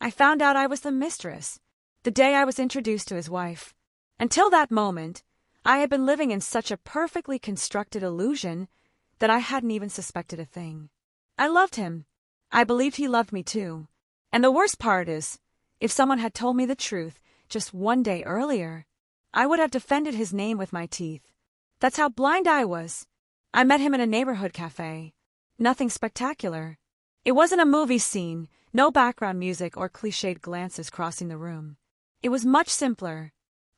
I found out I was the mistress, the day I was introduced to his wife. Until that moment, I had been living in such a perfectly constructed illusion that I hadn't even suspected a thing. I loved him. I believed he loved me too. And the worst part is, if someone had told me the truth just one day earlier, I would have defended his name with my teeth. That's how blind I was. I met him in a neighborhood café. Nothing spectacular. It wasn't a movie scene, no background music or cliched glances crossing the room. It was much simpler.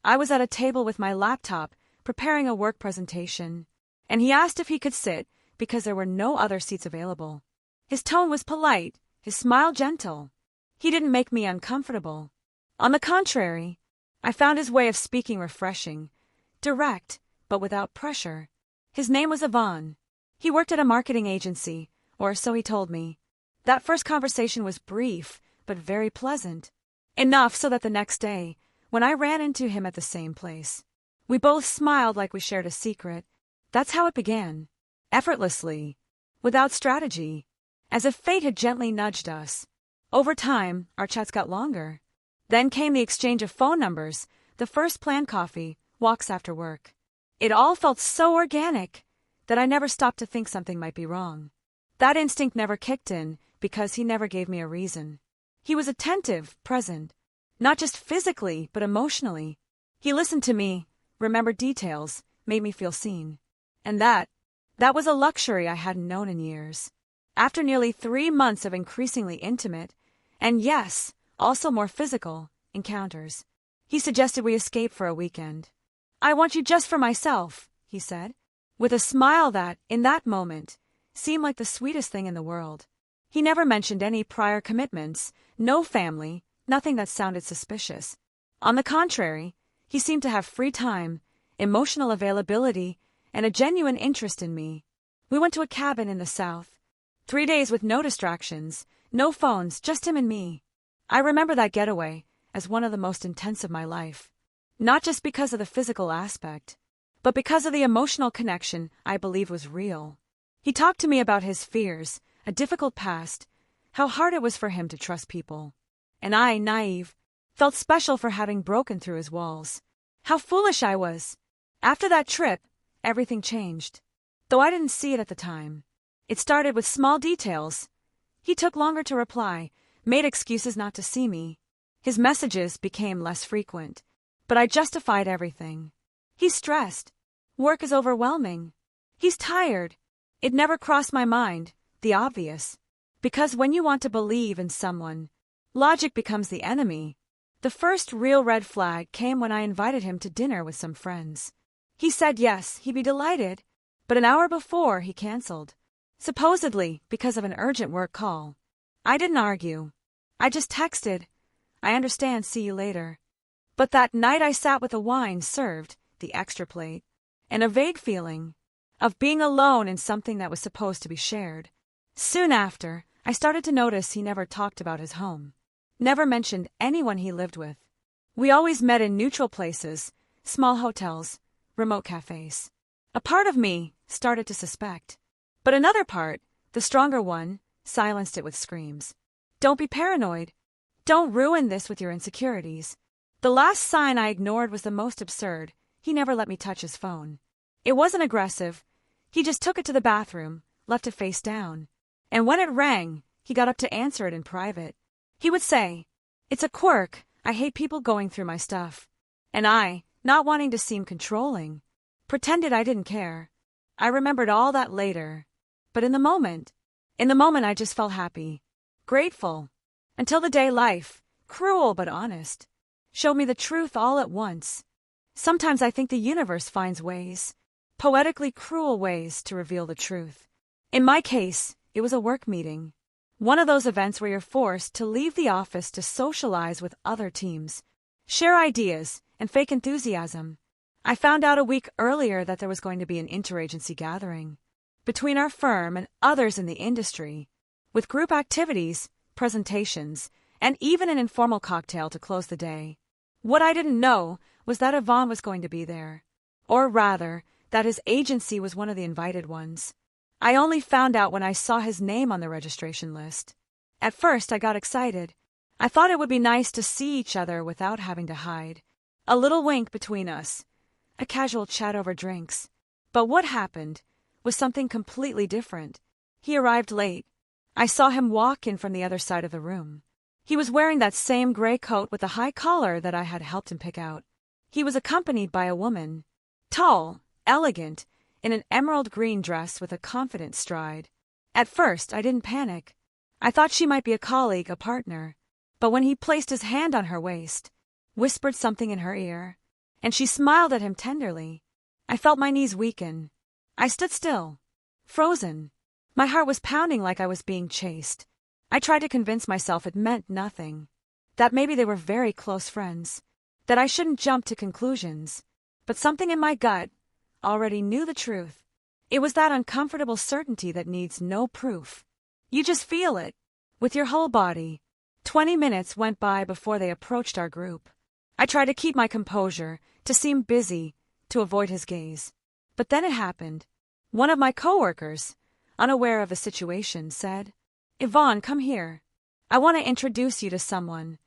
I was at a table with my laptop, preparing a work presentation, and he asked if he could sit because there were no other seats available. His tone was polite, his smile gentle. He didn't make me uncomfortable. On the contrary, I found his way of speaking refreshing, direct, but without pressure. His name was Iván. He worked at a marketing agency, or so he told me. That first conversation was brief, but very pleasant. Enough so that the next day, when I ran into him at the same place, we both smiled like we shared a secret. That's how it began. Effortlessly, without strategy, as if fate had gently nudged us. Over time, our chats got longer. Then came the exchange of phone numbers, the first planned coffee, walks after work. It all felt so organic that I never stopped to think something might be wrong. That instinct never kicked in because he never gave me a reason. He was attentive, present, not just physically, but emotionally. He listened to me, remembered details, made me feel seen. And that was a luxury I hadn't known in years. After nearly 3 months of increasingly intimate, and yes, also more physical, encounters, he suggested we escape for a weekend. "I want you just for myself," he said, with a smile that, in that moment, seemed like the sweetest thing in the world. He never mentioned any prior commitments, no family, nothing that sounded suspicious. On the contrary, he seemed to have free time, emotional availability, and a genuine interest in me. We went to a cabin in the south. 3 days with no distractions, no phones, just him and me. I remember that getaway as one of the most intense of my life. Not just because of the physical aspect, but because of the emotional connection I believe was real. He talked to me about his fears, a difficult past, how hard it was for him to trust people. And I, naive, felt special for having broken through his walls. How foolish I was. After that trip, everything changed. Though I didn't see it at the time. It started with small details. He took longer to reply, made excuses not to see me. His messages became less frequent, but I justified everything. He's stressed. Work is overwhelming. He's tired. It never crossed my mind, the obvious. Because when you want to believe in someone, logic becomes the enemy. The first real red flag came when I invited him to dinner with some friends. He said yes, he'd be delighted, but an hour before he canceled. Supposedly because of an urgent work call. I didn't argue. I just texted, "I understand, see you later." But that night I sat with the wine served, the extra plate, and a vague feeling of being alone in something that was supposed to be shared. Soon after, I started to notice he never talked about his home, never mentioned anyone he lived with. We always met in neutral places, small hotels, remote cafes. A part of me started to suspect, but another part, the stronger one, silenced it with screams. "Don't be paranoid. Don't ruin this with your insecurities." The last sign I ignored was the most absurd. He never let me touch his phone. It wasn't aggressive. He just took it to the bathroom, left it face down. And when it rang, he got up to answer it in private. He would say, "It's a quirk. I hate people going through my stuff." And I, not wanting to seem controlling, pretended I didn't care. I remembered all that later. But in the moment I just felt happy, grateful, until the day life, cruel but honest, showed me the truth all at once. Sometimes I think the universe finds ways, poetically cruel ways, to reveal the truth. In my case, it was a work meeting. One of those events where you're forced to leave the office to socialize with other teams, share ideas, and fake enthusiasm. I found out a week earlier that there was going to be an interagency gathering between our firm and others in the industry, with group activities, presentations, and even an informal cocktail to close the day. What I didn't know was that Iván was going to be there, or rather, that his agency was one of the invited ones. I only found out when I saw his name on the registration list. At first, I got excited. I thought it would be nice to see each other without having to hide. A little wink between us, a casual chat over drinks. But what happened was something completely different. He arrived late. I saw him walk in from the other side of the room. He was wearing that same gray coat with the high collar that I had helped him pick out. He was accompanied by a woman, tall, elegant, in an emerald green dress with a confident stride. At first, I didn't panic. I thought she might be a colleague, a partner. But when he placed his hand on her waist, whispered something in her ear, and she smiled at him tenderly, I felt my knees weaken. I stood still, frozen. My heart was pounding like I was being chased. I tried to convince myself it meant nothing, that maybe they were very close friends, that I shouldn't jump to conclusions. But something in my gut already knew the truth. It was that uncomfortable certainty that needs no proof. You just feel it, with your whole body. 20 minutes went by before they approached our group. I tried to keep my composure, to seem busy, to avoid his gaze. But then it happened. One of my coworkers, unaware of the situation, said, "Iván, come here. I want to introduce you to someone."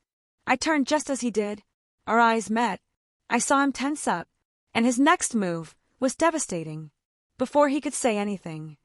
I turned just as he did. Our eyes met. I saw him tense up, and his next move was devastating. Before he could say anything,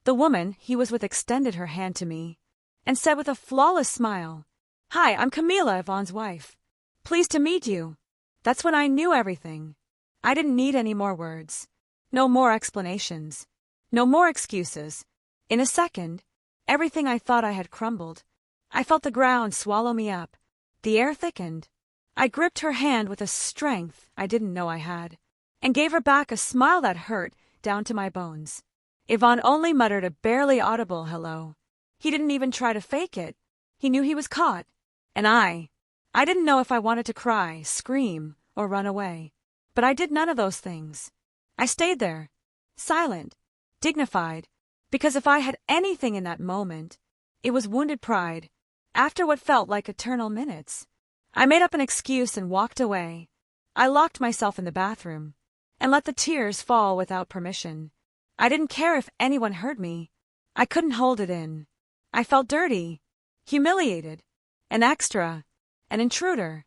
the woman he was with extended her hand to me and said with a flawless smile, "Hi, I'm Camila, Iván's wife. Pleased to meet you." That's when I knew everything. I didn't need any more words. No more explanations. No more excuses. In a second, everything I thought I had crumbled. I felt the ground swallow me up. The air thickened. I gripped her hand with a strength I didn't know I had, and gave her back a smile that hurt down to my bones. Iván only muttered a barely audible hello. He didn't even try to fake it. He knew he was caught. And I didn't know if I wanted to cry, scream, or run away. But I did none of those things. I stayed there, silent, dignified, because if I had anything in that moment, it was wounded pride. After what felt like eternal minutes, I made up an excuse and walked away. I locked myself in the bathroom and let the tears fall without permission. I didn't care if anyone heard me. I couldn't hold it in. I felt dirty, humiliated, an extra, an intruder.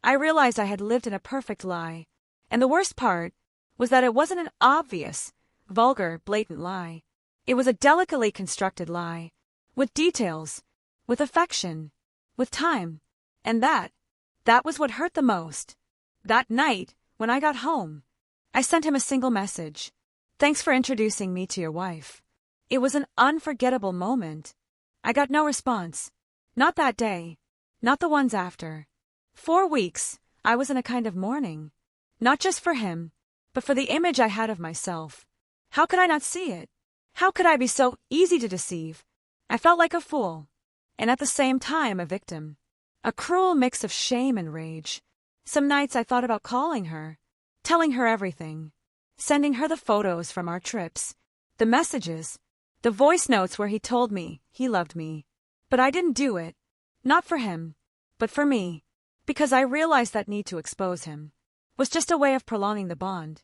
I realized I had lived in a perfect lie, and the worst part was that it wasn't an obvious, vulgar, blatant lie. It was a delicately constructed lie, with details, with affection, with time, and that was what hurt the most. That night, when I got home, I sent him a single message. "Thanks for introducing me to your wife." It was an unforgettable moment. I got no response. Not that day. Not the ones after. 4 weeks, I was in a kind of mourning. Not just for him, but for the image I had of myself. How could I not see it? How could I be so easy to deceive? I felt like a fool, and at the same time a victim. A cruel mix of shame and rage. Some nights I thought about calling her, telling her everything, sending her the photos from our trips, the messages, the voice notes where he told me he loved me. But I didn't do it. Not for him, but for me, because I realized that need to expose him was just a way of prolonging the bond.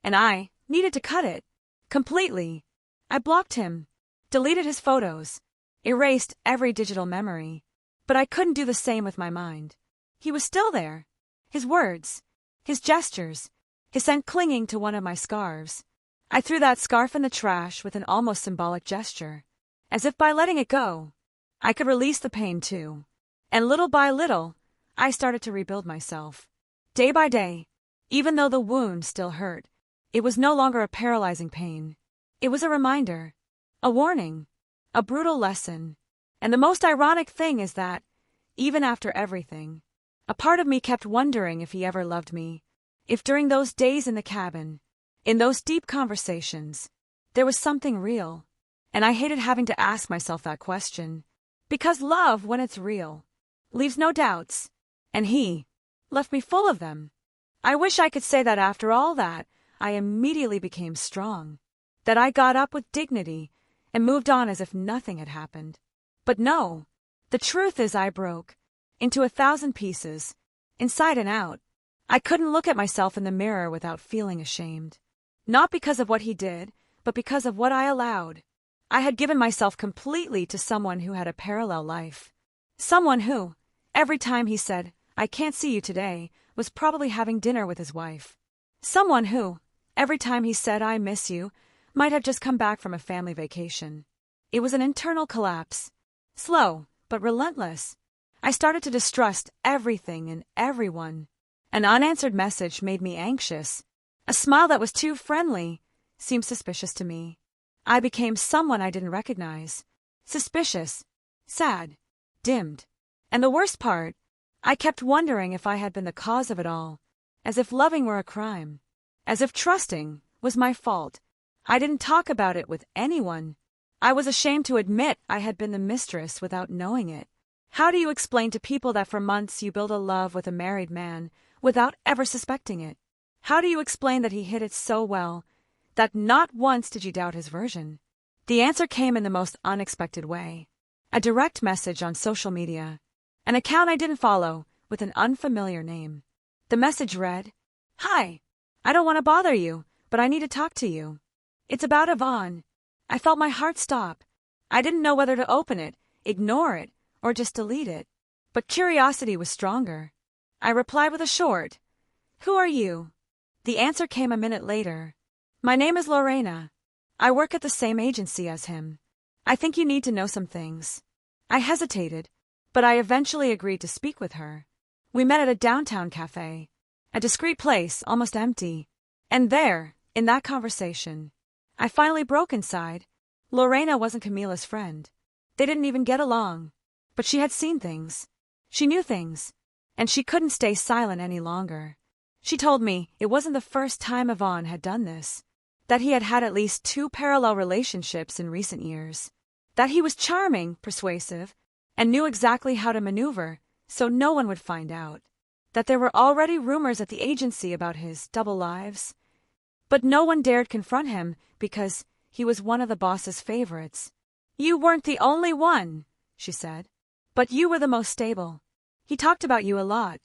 And I needed to cut it. Completely. I blocked him, deleted his photos, erased every digital memory. But I couldn't do the same with my mind. He was still there. His words, his gestures, his scent clinging to one of my scarves. I threw that scarf in the trash with an almost symbolic gesture, as if by letting it go, I could release the pain too. And little by little, I started to rebuild myself. Day by day, even though the wound still hurt, it was no longer a paralyzing pain. It was a reminder, a warning, a brutal lesson. And the most ironic thing is that, even after everything, a part of me kept wondering if he ever loved me, if during those days in the cabin, in those deep conversations, there was something real. And I hated having to ask myself that question, because love, when it's real, leaves no doubts, and he left me full of them. I wish I could say that after all that, I immediately became strong, that I got up with dignity and moved on as if nothing had happened. But no, the truth is I broke into 1,000 pieces, inside and out. I couldn't look at myself in the mirror without feeling ashamed. Not because of what he did, but because of what I allowed. I had given myself completely to someone who had a parallel life. Someone who, every time he said, "I can't see you today," was probably having dinner with his wife. Someone who, every time he said, "I miss you," might have just come back from a family vacation. It was an internal collapse. Slow, but relentless. I started to distrust everything and everyone. An unanswered message made me anxious. A smile that was too friendly seemed suspicious to me. I became someone I didn't recognize. Suspicious, sad, dimmed. And the worst part, I kept wondering if I had been the cause of it all, as if loving were a crime, as if trusting was my fault. I didn't talk about it with anyone. I was ashamed to admit I had been the mistress without knowing it. How do you explain to people that for months you build a love with a married man without ever suspecting it? How do you explain that he hid it so well that not once did you doubt his version? The answer came in the most unexpected way. A direct message on social media. An account I didn't follow with an unfamiliar name. The message read, "Hi, I don't want to bother you, but I need to talk to you. It's about Iván." I felt my heart stop. I didn't know whether to open it, ignore it, or just delete it. But curiosity was stronger. I replied with a short, "Who are you?" The answer came a minute later. "My name is Lorena. I work at the same agency as him. I think you need to know some things." I hesitated, but I eventually agreed to speak with her. We met at a downtown café, a discreet place, almost empty. And there, in that conversation, I finally broke inside. Lorena wasn't Camila's friend. They didn't even get along. But she had seen things. She knew things. And she couldn't stay silent any longer. She told me it wasn't the first time Iván had done this. That he had had at least 2 parallel relationships in recent years. That he was charming, persuasive, and knew exactly how to maneuver so no one would find out. That there were already rumors at the agency about his double lives. But no one dared confront him because he was one of the boss's favorites. "You weren't the only one," she said. "But you were the most stable. He talked about you a lot.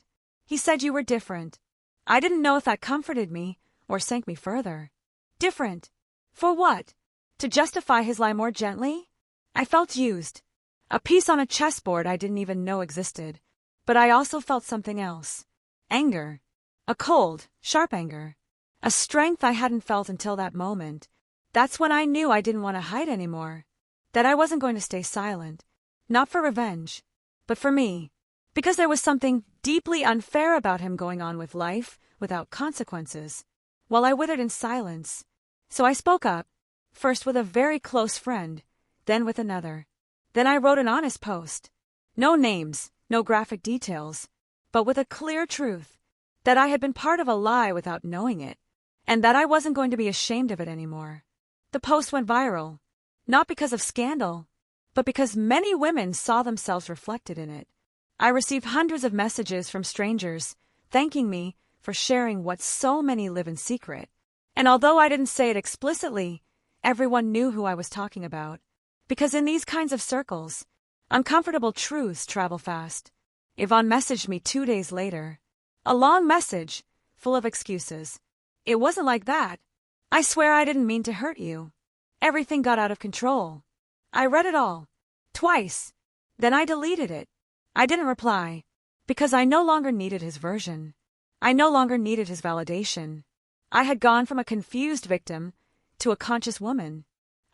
He said you were different." I didn't know if that comforted me or sank me further. Different? For what? To justify his lie more gently? I felt used. A piece on a chessboard I didn't even know existed. But I also felt something else. Anger. A cold, sharp anger. A strength I hadn't felt until that moment. That's when I knew I didn't want to hide anymore. That I wasn't going to stay silent. Not for revenge, but for me. Because there was something deeply unfair about him going on with life without consequences, while I withered in silence. So I spoke up, first with a very close friend, then with another. Then I wrote an honest post. No names, no graphic details, but with a clear truth, that I had been part of a lie without knowing it, and that I wasn't going to be ashamed of it anymore. The post went viral, not because of scandal, but because many women saw themselves reflected in it. I received hundreds of messages from strangers, thanking me for sharing what so many live in secret. And although I didn't say it explicitly, everyone knew who I was talking about. Because in these kinds of circles, uncomfortable truths travel fast. Iván messaged me 2 days later. A long message, full of excuses. "It wasn't like that. I swear I didn't mean to hurt you. Everything got out of control." I read it all. Twice. Then I deleted it. I didn't reply, because I no longer needed his version. I no longer needed his validation. I had gone from a confused victim to a conscious woman.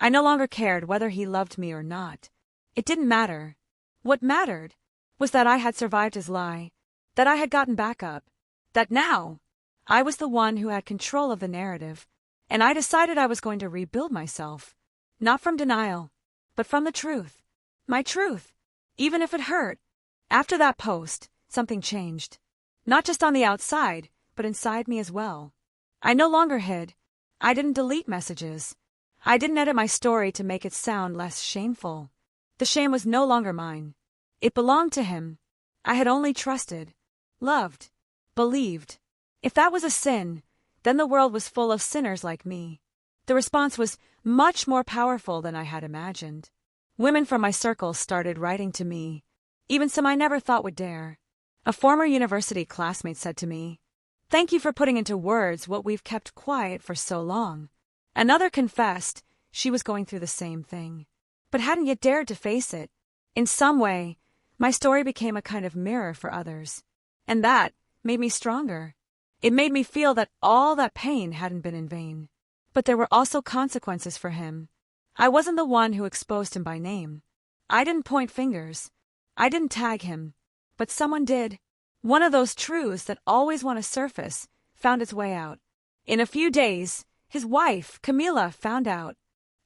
I no longer cared whether he loved me or not. It didn't matter. What mattered was that I had survived his lie, that I had gotten back up, that now I was the one who had control of the narrative, and I decided I was going to rebuild myself, not from denial, but from the truth. My truth, even if it hurt. After that post, something changed. Not just on the outside, but inside me as well. I no longer hid. I didn't delete messages. I didn't edit my story to make it sound less shameful. The shame was no longer mine. It belonged to him. I had only trusted, loved, believed. If that was a sin, then the world was full of sinners like me. The response was much more powerful than I had imagined. Women from my circle started writing to me, even some I never thought would dare. A former university classmate said to me, "Thank you for putting into words what we've kept quiet for so long." Another confessed she was going through the same thing, but hadn't yet dared to face it. In some way, My story became a kind of mirror for others. And that made me stronger. It made me feel that all that pain hadn't been in vain. But there were also consequences for him. I wasn't the one who exposed him by name. I didn't point fingers. I didn't tag him. But someone did. One of those truths that always want to surface found its way out. In a few days, his wife, Camila, found out.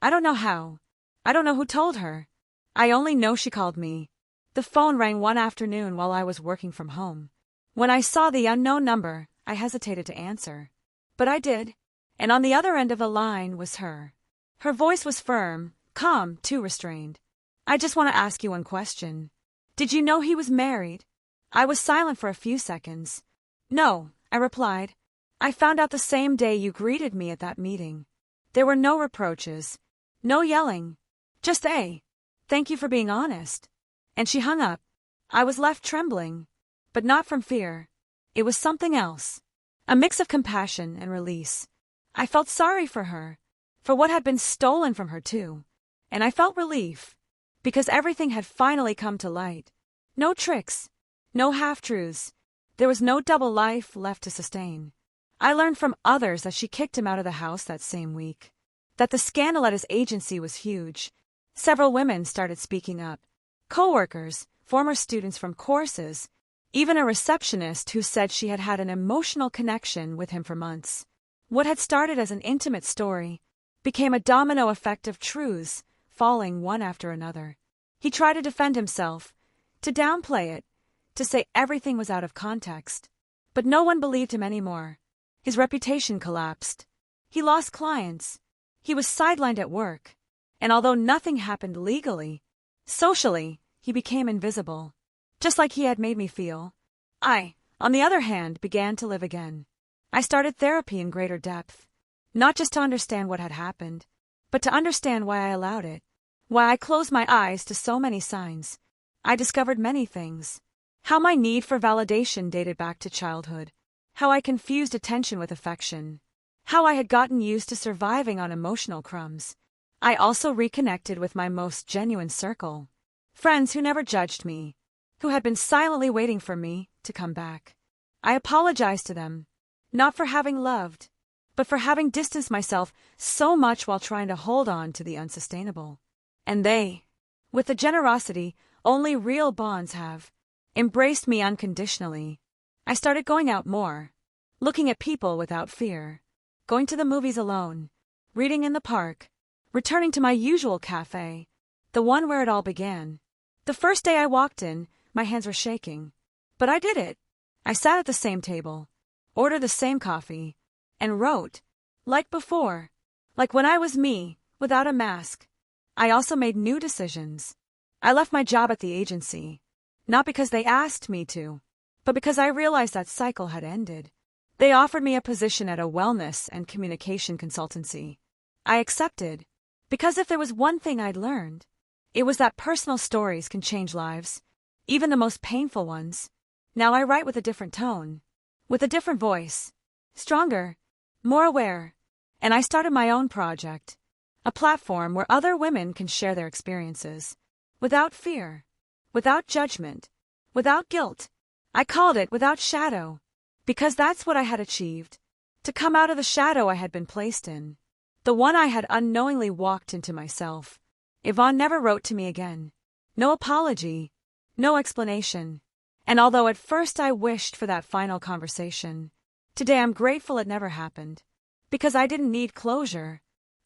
I don't know how. I don't know who told her. I only know she called me. The phone rang one afternoon while I was working from home. When I saw the unknown number, I hesitated to answer. But I did, and on the other end of the line was her. Her voice was firm, calm, too restrained. I just want to ask you one question. Did you know he was married? I was silent for a few seconds. No, I replied. I found out the same day you greeted me at that meeting. There were no reproaches, no yelling, just thank you for being honest. And she hung up. I was left trembling, but not from fear. It was something else, a mix of compassion and release. I felt sorry for her, for what had been stolen from her too. And I felt relief, because everything had finally come to light. No tricks, no half-truths. There was no double life left to sustain. I learned from others that she kicked him out of the house that same week, that the scandal at his agency was huge. Several women started speaking up. Co-workers, former students from courses, even a receptionist who said she had had an emotional connection with him for months. What had started as an intimate story became a domino effect of truths falling one after another. He tried to defend himself, to downplay it, to say everything was out of context. But no one believed him anymore. His reputation collapsed. He lost clients. He was sidelined at work. And although nothing happened legally, socially, he became invisible. Just like he had made me feel. I, on the other hand, began to live again. I started therapy in greater depth. Not just to understand what had happened, but to understand why I allowed it. Why I closed my eyes to so many signs. I discovered many things. How my need for validation dated back to childhood. How I confused attention with affection. How I had gotten used to surviving on emotional crumbs. I also reconnected with my most genuine circle. Friends who never judged me. Who had been silently waiting for me to come back. I apologized to them. Not for having loved, but for having distanced myself so much while trying to hold on to the unsustainable. And they, with the generosity only real bonds have, embraced me unconditionally. I started going out more, looking at people without fear, going to the movies alone, reading in the park, returning to my usual café, the one where it all began. The first day I walked in, my hands were shaking. But I did it. I sat at the same table, ordered the same coffee, and wrote, like before, like when I was me, without a mask. I also made new decisions. I left my job at the agency, not because they asked me to, but because I realized that cycle had ended. They offered me a position at a wellness and communication consultancy. I accepted, because if there was one thing I'd learned, it was that personal stories can change lives, even the most painful ones. Now I write with a different tone, with a different voice, stronger, more aware, and I started my own project, a platform where other women can share their experiences, without fear, without judgment, without guilt. I called it Without Shadow, because that's what I had achieved, to come out of the shadow I had been placed in, the one I had unknowingly walked into myself. Iván never wrote to me again. No apology, no explanation. And although at first I wished for that final conversation, today I'm grateful it never happened, because I didn't need closure.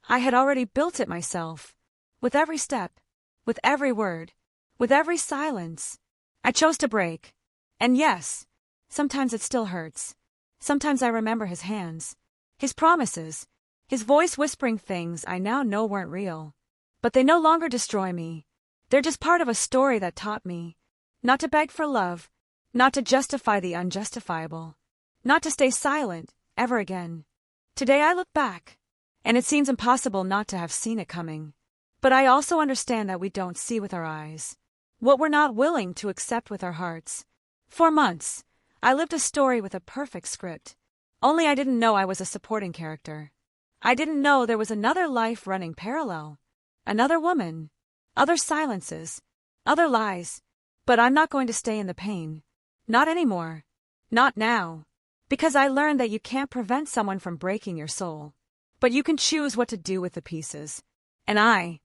I had already built it myself, with every step, with every word, with every silence. I chose to break. And yes, sometimes it still hurts. Sometimes I remember his hands, his promises, his voice whispering things I now know weren't real. But they no longer destroy me. They're just part of a story that taught me not to beg for love, not to justify the unjustifiable, not to stay silent ever again. Today I look back, and it seems impossible not to have seen it coming. But I also understand that we don't see with our eyes what we're not willing to accept with our hearts. For months, I lived a story with a perfect script, only I didn't know I was a supporting character. I didn't know there was another life running parallel, another woman, other silences, other lies, But I'm not going to stay in the pain. Not anymore. Not now. Because I learned that you can't prevent someone from breaking your soul. But you can choose what to do with the pieces. And I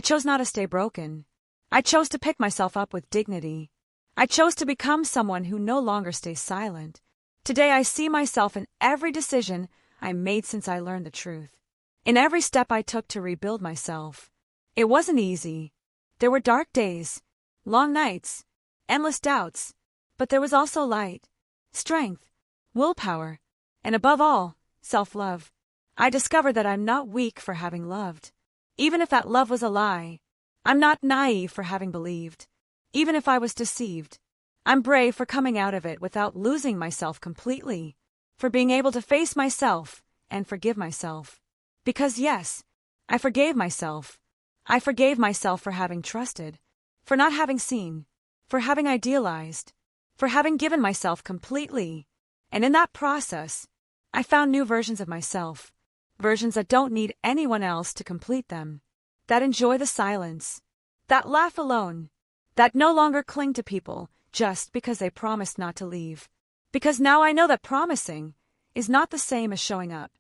chose not to stay broken. I chose to pick myself up with dignity. I chose to become someone who no longer stays silent. Today I see myself in every decision I made since I learned the truth. In every step I took to rebuild myself. It wasn't easy. There were dark days, long nights, endless doubts, but there was also light, strength, willpower, and above all, self-love. I discovered that I'm not weak for having loved. Even if that love was a lie. I'm not naive for having believed. Even if I was deceived. I'm brave for coming out of it without losing myself completely. For being able to face myself and forgive myself. Because yes, I forgave myself. I forgave myself for having trusted. For not having seen. For having idealized. For having given myself completely. And in that process, I found new versions of myself. Versions that don't need anyone else to complete them. That enjoy the silence. That laugh alone. That no longer cling to people just because they promised not to leave. Because now I know that promising is not the same as showing up.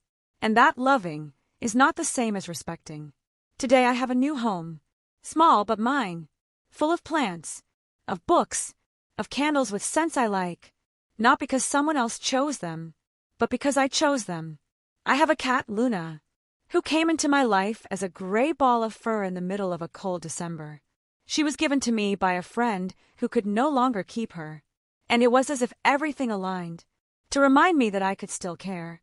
And that loving is not the same as respecting. Today I have a new home. Small but mine. Full of plants. Of books. Of candles with scents I like. Not because someone else chose them. But because I chose them. I have a cat, Luna, who came into my life as a gray ball of fur in the middle of a cold December. She was given to me by a friend who could no longer keep her. And it was as if everything aligned, to remind me that I could still care.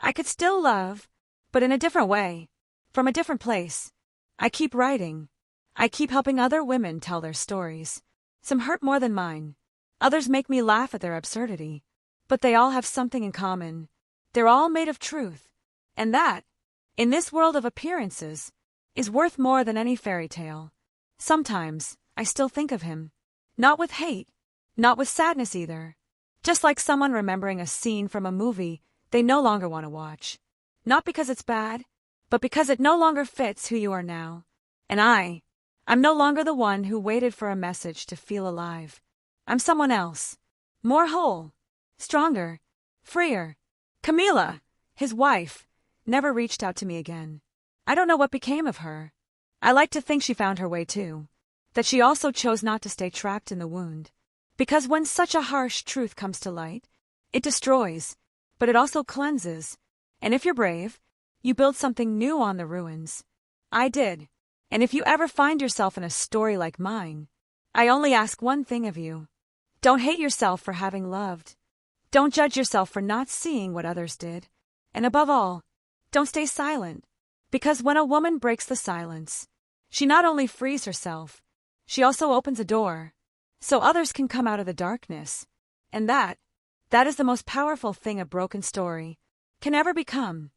I could still love, but in a different way, from a different place. I keep writing. I keep helping other women tell their stories. Some hurt more than mine. Others make me laugh at their absurdity. But they all have something in common. They're all made of truth. And that, in this world of appearances, is worth more than any fairy tale. Sometimes, I still think of him. Not with hate. Not with sadness either. Just like someone remembering a scene from a movie they no longer want to watch. Not because it's bad, but because it no longer fits who you are now. And I'm no longer the one who waited for a message to feel alive. I'm someone else. More whole. Stronger. Freer. Camila, his wife, never reached out to me again. I don't know what became of her. I like to think she found her way too. That she also chose not to stay trapped in the wound. Because when such a harsh truth comes to light, it destroys, but it also cleanses. And if you're brave, you build something new on the ruins. I did. And if you ever find yourself in a story like mine, I only ask one thing of you. Don't hate yourself for having loved. Don't judge yourself for not seeing what others did. And above all, don't stay silent. Because when a woman breaks the silence, she not only frees herself, she also opens a door, so others can come out of the darkness. And that is the most powerful thing a broken story can ever become.